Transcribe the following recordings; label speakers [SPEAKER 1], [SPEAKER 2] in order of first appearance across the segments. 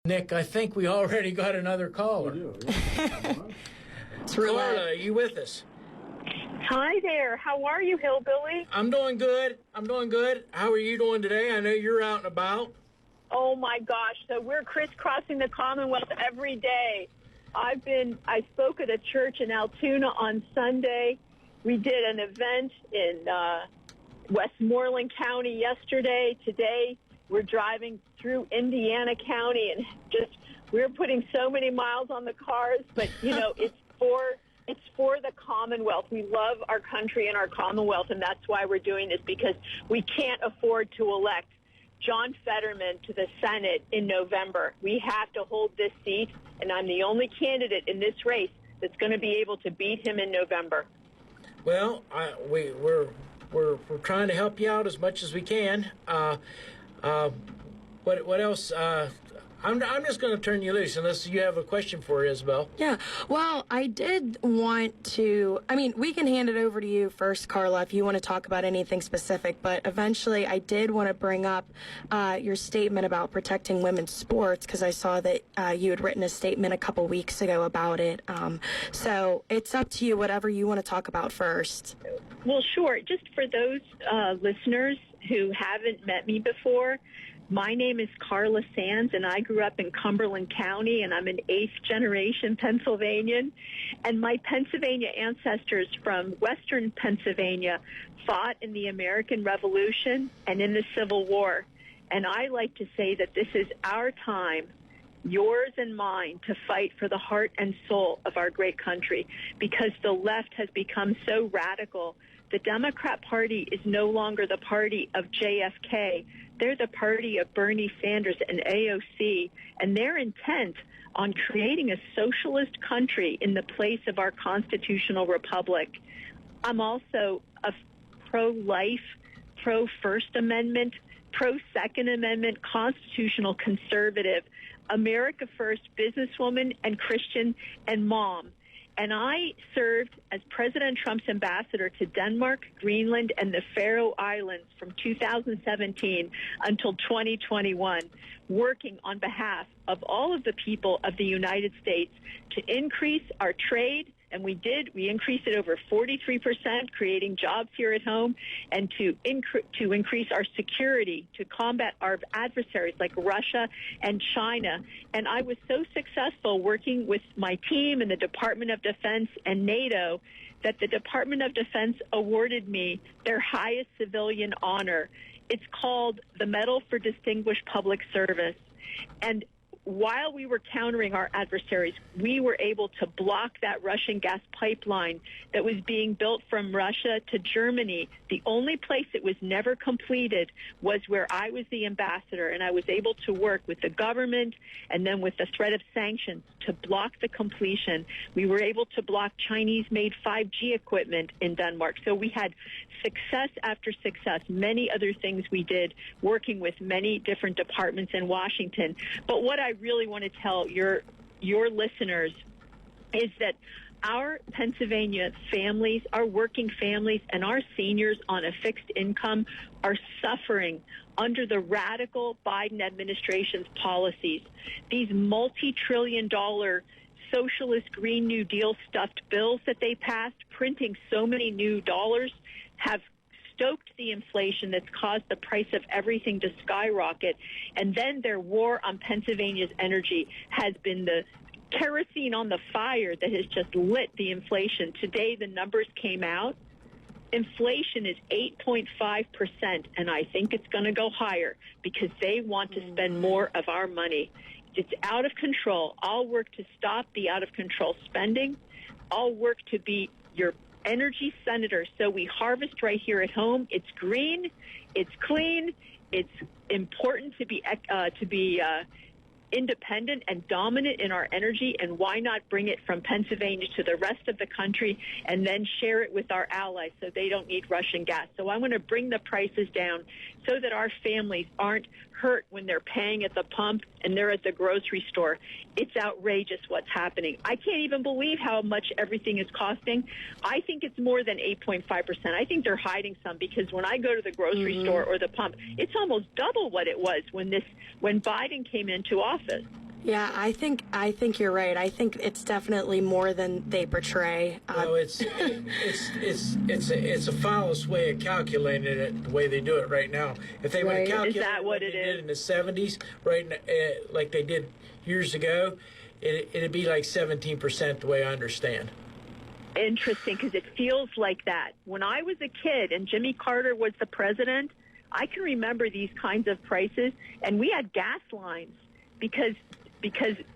[SPEAKER 1] Nick, I think we already got another caller.
[SPEAKER 2] We do, yeah.
[SPEAKER 1] Carla, are you with us?
[SPEAKER 3] Hi there. How are you, Hillbilly?
[SPEAKER 1] I'm doing good. How are you doing today? I know you're out and about.
[SPEAKER 3] Oh, my gosh. So we're crisscrossing the Commonwealth every day. I spoke at a church in Altoona on Sunday. We did an event in Westmoreland County yesterday. Today, we're driving through Indiana County, and we're putting so many miles on the cars. But, it's for the Commonwealth. We love our country and our Commonwealth, and that's why we're doing this, because we can't afford to elect John Fetterman to the Senate in November. We have to hold this seat, and I'm the only candidate in this race that's going to be able to beat him in November.
[SPEAKER 1] Well, we're trying to help you out as much as we can. What else? I'm just going to turn you loose unless you have a question for Isabel.
[SPEAKER 4] Yeah. Well, I did want to, we can hand it over to you first, Carla, if you want to talk about anything specific. But eventually, I did want to bring up your statement about protecting women's sports, because I saw that you had written a statement a couple weeks ago about it. So it's up to you, whatever you want to talk about first.
[SPEAKER 3] Well, sure. Just for those listeners who haven't met me before, my name is Carla Sands, and I grew up in Cumberland County, and I'm an eighth-generation Pennsylvanian. And my Pennsylvania ancestors from western Pennsylvania fought in the American Revolution and in the Civil War. And I like to say that this is our time, yours and mine, to fight for the heart and soul of our great country, because the left has become so radical. The Democrat Party is no longer the party of JFK. They're the party of Bernie Sanders and AOC, and they're intent on creating a socialist country in the place of our constitutional republic. I'm also a pro-life, pro-First Amendment, pro-Second Amendment, constitutional conservative, America First businesswoman and Christian and mom. And I served as President Trump's ambassador to Denmark, Greenland, and the Faroe Islands from 2017 until 2021, working on behalf of all of the people of the United States to increase our trade. And we increased it over 43%, creating jobs here at home, and to increase our security, to combat our adversaries like Russia and China. And I was so successful working with my team in the Department of Defense and NATO that the Department of Defense awarded me their highest civilian honor. It's called the Medal for Distinguished Public Service. And while we were countering our adversaries, we were able to block that Russian gas pipeline that was being built from Russia to Germany. The only place it was never completed was where I was the ambassador, and I was able to work with the government and then with the threat of sanctions to block the completion. We were able to block Chinese-made 5G equipment in Denmark. So we had success after success, many other things we did working with many different departments in Washington. But what I really want to tell your listeners is that our Pennsylvania families, our working families, and our seniors on a fixed income are suffering under the radical Biden administration's policies. These multi-trillion-dollar socialist Green New Deal stuffed bills that they passed, printing so many new dollars, have stoked the inflation that's caused the price of everything to skyrocket. And then their war on Pennsylvania's energy has been the kerosene on the fire that has just lit the inflation. Today, the numbers came out. Inflation is 8.5%, and I think it's going to go higher because they want to spend more of our money. It's out of control. I'll work to stop the out-of-control spending. I'll work to be your energy senator so we harvest right here at home. It's green, it's clean, it's important to be independent and dominant in our energy, and why not bring it from Pennsylvania to the rest of the country and then share it with our allies so they don't need Russian gas. So I want to bring the prices down so that our families aren't hurt when they're paying at the pump and they're at the grocery store. It's outrageous what's happening. I can't even believe how much everything is costing. I think it's more than 8.5%. I think they're hiding some, because when I go to the grocery store or the pump, it's almost double what it was when Biden came into office.
[SPEAKER 4] Yeah, I think you're right. I think it's definitely more than they portray.
[SPEAKER 1] Well, it's a flawless way of calculating it. The way they do it right now. If they would have
[SPEAKER 4] Right.
[SPEAKER 1] calculated
[SPEAKER 3] Is that what
[SPEAKER 1] like
[SPEAKER 3] it
[SPEAKER 1] they
[SPEAKER 3] is?
[SPEAKER 1] did in the '70s, right, like they did years ago, it'd be like 17%. The way I understand.
[SPEAKER 3] Interesting, because it feels like that. When I was a kid and Jimmy Carter was the president, I can remember these kinds of prices, and we had gas lines because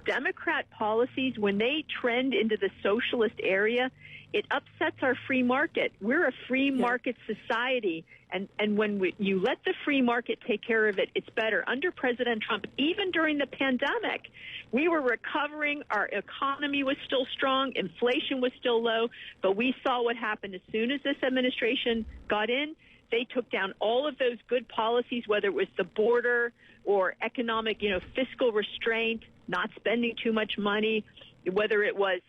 [SPEAKER 3] Democrat policies, when they trend into the socialist area, it upsets our free market. We're a free market society, and when you let the free market take care of it, it's better. Under President Trump, even during the pandemic, we were recovering. Our economy was still strong. Inflation was still low, but we saw what happened as soon as this administration got in. They took down all of those good policies, whether it was the border or economic, fiscal restraint, not spending too much money, whether it was,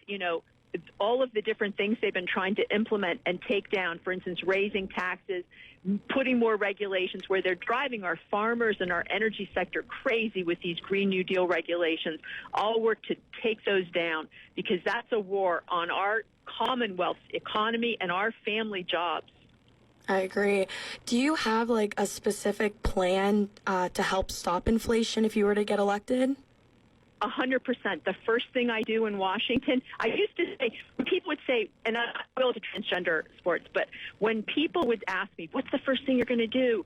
[SPEAKER 3] all of the different things they've been trying to implement and take down, for instance, raising taxes, putting more regulations where they're driving our farmers and our energy sector crazy with these Green New Deal regulations, all work to take those down because that's a war on our Commonwealth economy and our family jobs.
[SPEAKER 4] I agree. Do you have like a specific plan to help stop inflation if you were to get elected?
[SPEAKER 3] 100%. The first thing I do in Washington, I used to say, when people would say, and I go to transgender sports, but when people would ask me, what's the first thing you're going to do?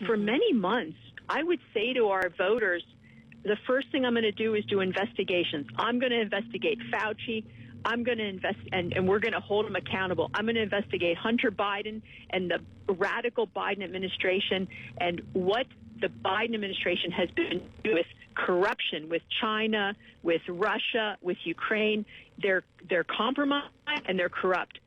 [SPEAKER 3] For many months, I would say to our voters, the first thing I'm going to do is do investigations. I'm going to investigate Fauci. I'm going to and we're going to hold them accountable. I'm going to investigate Hunter Biden and the radical Biden administration and what the Biden administration has been doing with corruption, with China, with Russia, with Ukraine. They're compromised and they're corrupt.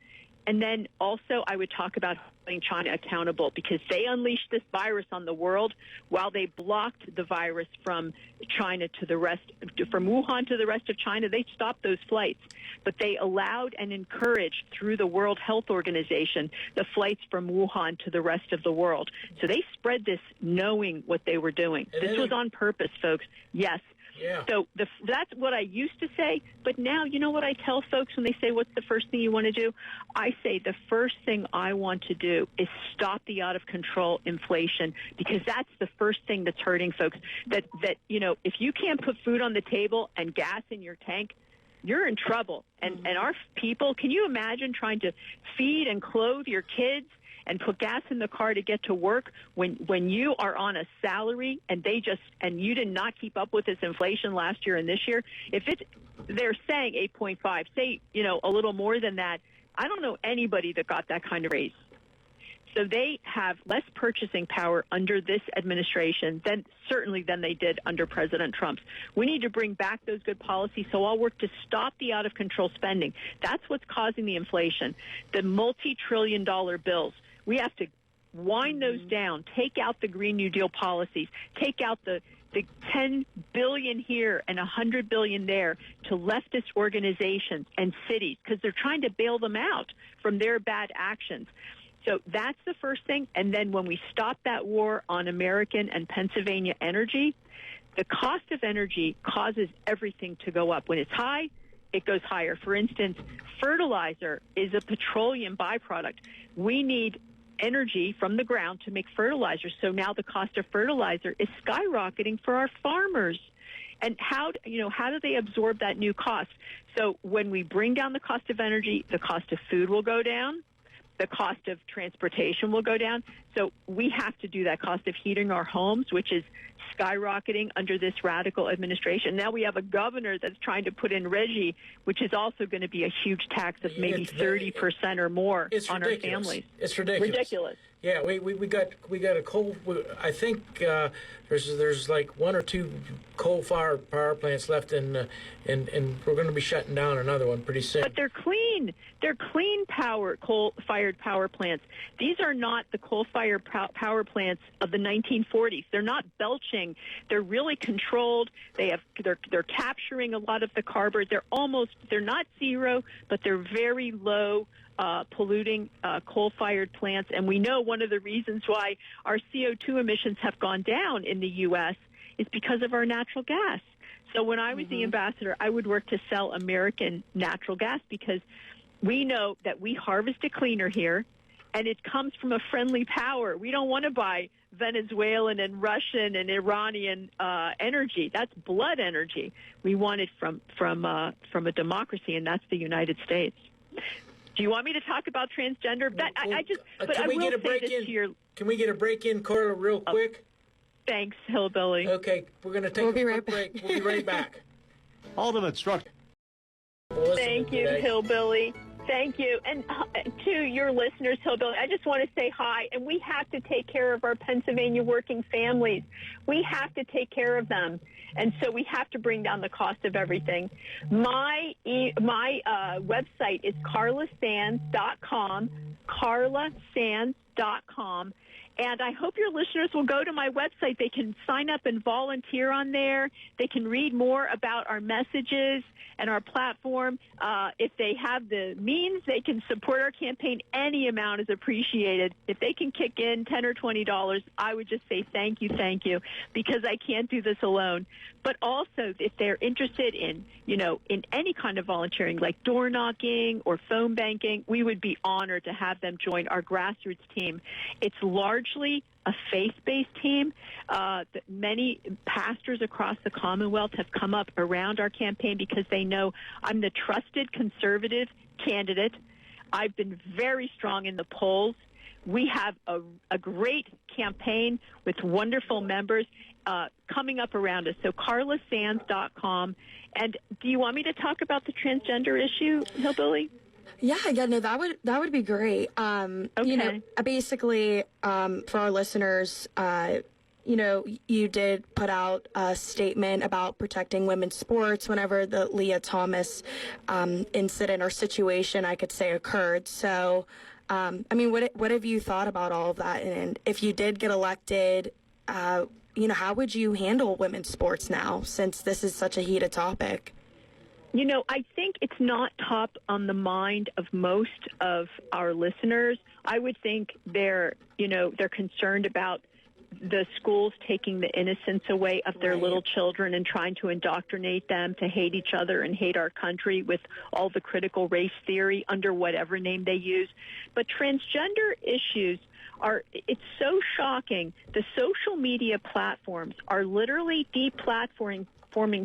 [SPEAKER 3] And then also I would talk about holding China accountable because they unleashed this virus on the world while they blocked the virus from China to the rest, from Wuhan to the rest of China. They stopped those flights, but they allowed and encouraged through the World Health Organization the flights from Wuhan to the rest of the world. So they spread this knowing what they were doing. This was on purpose, folks. Yes.
[SPEAKER 1] Yeah.
[SPEAKER 3] So that's what I used to say. But now, you know what I tell folks when they say, what's the first thing you want to do? I say the first thing I want to do is stop the out of control inflation, because that's the first thing that's hurting folks. That if you can't put food on the table and gas in your tank, you're in trouble. And our people, can you imagine trying to feed and clothe your kids and put gas in the car to get to work when you are on a salary and you did not keep up with this inflation last year and this year? If they're saying 8.5, say, a little more than that, I don't know anybody that got that kind of raise. So they have less purchasing power under this administration than they did under President Trump's. We need to bring back those good policies, so I'll work to stop the out-of-control spending. That's what's causing the inflation. The multi-trillion-dollar bills. We have to wind those down, take out the Green New Deal policies, take out the $10 billion here and $100 billion there to leftist organizations and cities because they're trying to bail them out from their bad actions. So that's the first thing. And then when we stop that war on American and Pennsylvania energy, the cost of energy causes everything to go up. When it's high, it goes higher. For instance, fertilizer is a petroleum byproduct. We need energy from the ground to make fertilizer. So now the cost of fertilizer is skyrocketing for our farmers. And how do they absorb that new cost? So when we bring down the cost of energy, the cost of food will go down. The cost of transportation will go down. So we have to do that. Cost of heating our homes, which is skyrocketing under this radical administration. Now we have a governor that's trying to put in RGGI, which is also going to be a huge tax of maybe 30% or more on our families.
[SPEAKER 1] It's ridiculous. Yeah, we got a coal. I think there's like one or two coal-fired power plants left, and we're going to be shutting down another one pretty soon.
[SPEAKER 3] But they're clean. They're clean coal-fired power plants. These are not the coal-fired power plants of the 1940s. They're not belching. They're really controlled. They're capturing a lot of the carbon. They're not zero, but they're very low polluting coal-fired plants. And we know one of the reasons why our CO2 emissions have gone down in the U.S. is because of our natural gas. So when I was the ambassador, I would work to sell American natural gas because we know that we harvest it cleaner here, and it comes from a friendly power. We don't want to buy Venezuelan and Russian and Iranian energy. That's blood energy. We want it from a democracy, and that's the United States. Do you want me to talk about transgender?
[SPEAKER 1] Can we get a break in, Carla, real quick?
[SPEAKER 3] Thanks, Hillbilly.
[SPEAKER 1] Okay, we're going to take a quick break. We'll be right back.
[SPEAKER 2] Ultimate structure.
[SPEAKER 3] Thank you, Hillbilly. Thank you. And to your listeners, Hillbilly, I just want to say hi. And we have to take care of our Pennsylvania working families. We have to take care of them. And so we have to bring down the cost of everything. My website is carlasands.com, carlasands.com. And I hope your listeners will go to my website. They can sign up and volunteer on there. They can read more about our messages and our platform. If they have the means, they can support our campaign. Any amount is appreciated. If they can kick in $10 or $20, I would just say thank you, because I can't do this alone. But also, if they're interested in any kind of volunteering, like door knocking or phone banking, we would be honored to have them join our grassroots team. It's largely a faith-based team. Many pastors across the Commonwealth have come up around our campaign because they know I'm the trusted conservative candidate. I've been very strong in the polls. We have a great campaign with wonderful members coming up around us. So carlasands.com. And do you want me to talk about the transgender issue, Hillbilly?
[SPEAKER 4] Yeah, no, that would be great.
[SPEAKER 3] Okay.
[SPEAKER 4] Basically, for our listeners, you did put out a statement about protecting women's sports whenever the Leah Thomas incident or situation, I could say, occurred. So, what have you thought about all of that? And if you did get elected, how would you handle women's sports now, since this is such a heated topic?
[SPEAKER 3] I think it's not top on the mind of most of our listeners. I would think they're concerned about the schools taking the innocence away of their little children and trying to indoctrinate them to hate each other and hate our country with all the critical race theory under whatever name they use. But transgender issues it's so shocking. The social media platforms are literally deplatforming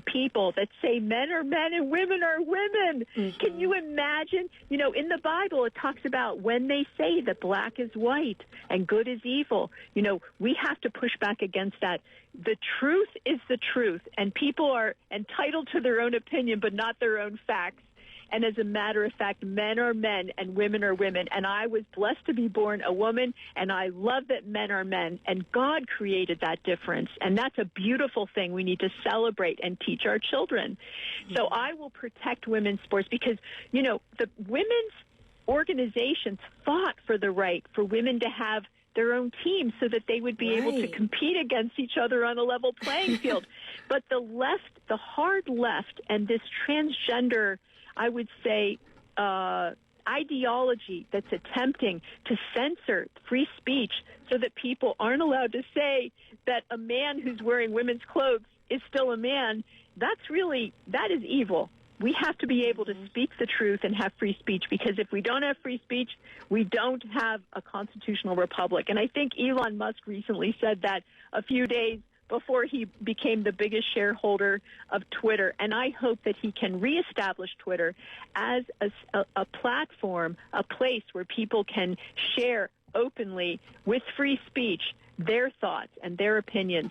[SPEAKER 3] people that say men are men and women are women. Mm-hmm. Can you imagine? In the Bible, it talks about when they say that black is white and good is evil. We have to push back against that. The truth is the truth, and people are entitled to their own opinion, but not their own facts. And as a matter of fact, men are men and women are women. And I was blessed to be born a woman, and I love that men are men. And God created that difference. And that's a beautiful thing we need to celebrate and teach our children. So I will protect women's sports because, the women's organizations fought for the right for women to have their own teams so that they would be able to compete against each other on a level playing field. But the left, the hard left, and this transgender, I would say, ideology that's attempting to censor free speech so that people aren't allowed to say that a man who's wearing women's clothes is still a man, that is evil. We have to be able to speak the truth and have free speech, because if we don't have free speech, we don't have a constitutional republic. And I think Elon Musk recently said that a few days before he became the biggest shareholder of Twitter. And I hope that he can reestablish Twitter as a platform, a place where people can share openly with free speech their thoughts and their opinions.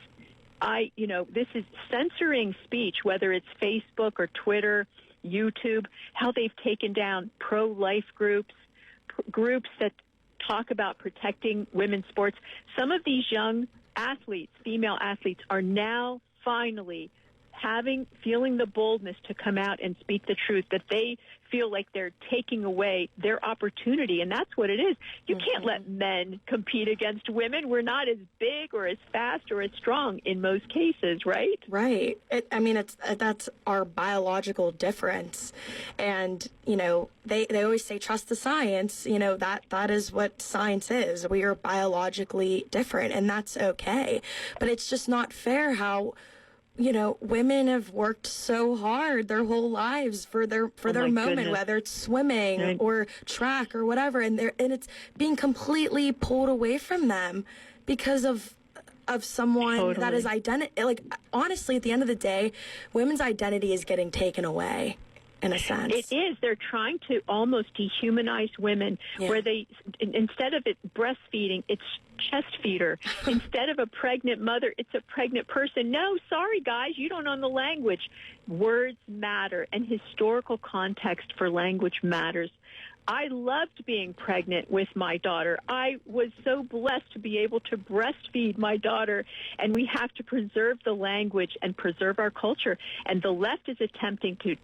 [SPEAKER 3] This is censoring speech, whether it's Facebook or Twitter, YouTube, how they've taken down pro-life groups that talk about protecting women's sports. Some of these young athletes, female athletes, are now finally feeling the boldness to come out and speak the truth, that they feel like they're taking away their opportunity. And that's what it is. You can't let men compete against women. We're not as big or as fast or as strong in most cases, right?
[SPEAKER 4] Right. That's our biological difference. And, they always say, trust the science. That is what science is. We are biologically different, and that's okay. But it's just not fair how women have worked so hard their whole lives for their moment,
[SPEAKER 3] goodness.
[SPEAKER 4] whether it's swimming
[SPEAKER 3] Right.
[SPEAKER 4] or track or whatever, and it's being completely pulled away from them because of someone that is identity. Like, honestly, at the end of the day, women's identity is getting taken away. In a sense.
[SPEAKER 3] It is. They're trying to almost dehumanize women, where they, instead of it breastfeeding, it's chest feeder. Instead of a pregnant mother, it's a pregnant person. No, sorry, guys, you don't know the language. Words matter, and historical context for language matters. I loved being pregnant with my daughter. I was so blessed to be able to breastfeed my daughter, and we have to preserve the language and preserve our culture. And the left is attempting to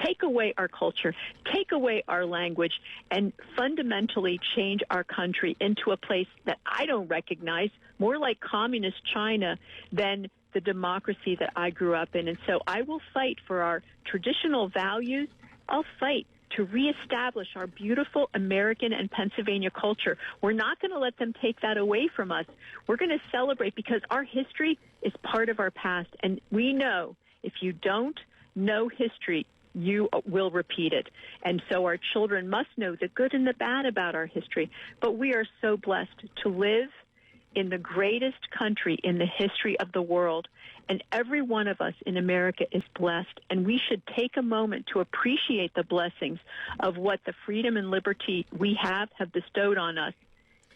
[SPEAKER 3] take away our culture, take away our language, and fundamentally change our country into a place that I don't recognize, more like communist China than the democracy that I grew up in. And so I will fight for our traditional values. I'll fight to reestablish our beautiful American and Pennsylvania culture. We're not going to let them take that away from us. We're going to celebrate, because our history is part of our past. And we know if you don't know history, you will repeat it. And so our children must know the good and the bad about our history. But we are so blessed to live in the greatest country in the history of the world. And every one of us in America is blessed. And we should take a moment to appreciate the blessings of what the freedom and liberty we have bestowed on us.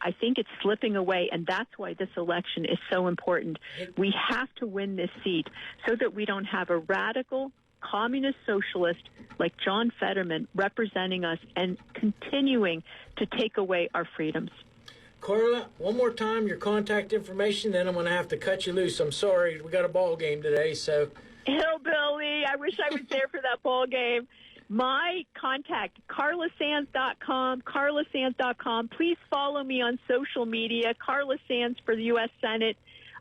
[SPEAKER 3] I think it's slipping away, and that's why this election is so important. We have to win this seat so that we don't have a radical communist socialist like John Fetterman representing us and continuing to take away our freedoms.
[SPEAKER 1] Carla, one more time, your contact information, then I'm going to have to cut you loose. I'm sorry, we got a ball game today, so.
[SPEAKER 3] Hillbilly, I wish I was there for that ball game. My contact, carlasands.com, carlasands.com. Please follow me on social media, Carla Sands for the U.S. Senate.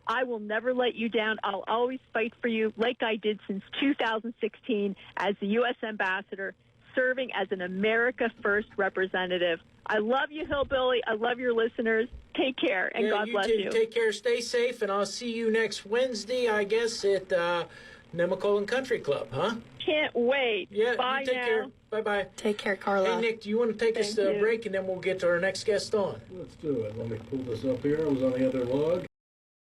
[SPEAKER 3] I will never let you down. I'll always fight for you like I did since 2016 as the U.S. ambassador, serving as an America First representative. I love you, Hillbilly. I love your listeners. Take care, and God bless you.
[SPEAKER 1] Take care, stay safe, and I'll see you next Wednesday, I guess, at Nemacolin Country Club, huh?
[SPEAKER 3] Can't wait.
[SPEAKER 1] Yeah,
[SPEAKER 3] bye
[SPEAKER 1] you take
[SPEAKER 3] now.
[SPEAKER 1] care. Bye-bye.
[SPEAKER 4] Take care, Carla.
[SPEAKER 1] Hey, Nick, do you want to take us to a break, and then we'll get to our next guest on?
[SPEAKER 2] Let's do it. Let me pull this up here. I was on the other log.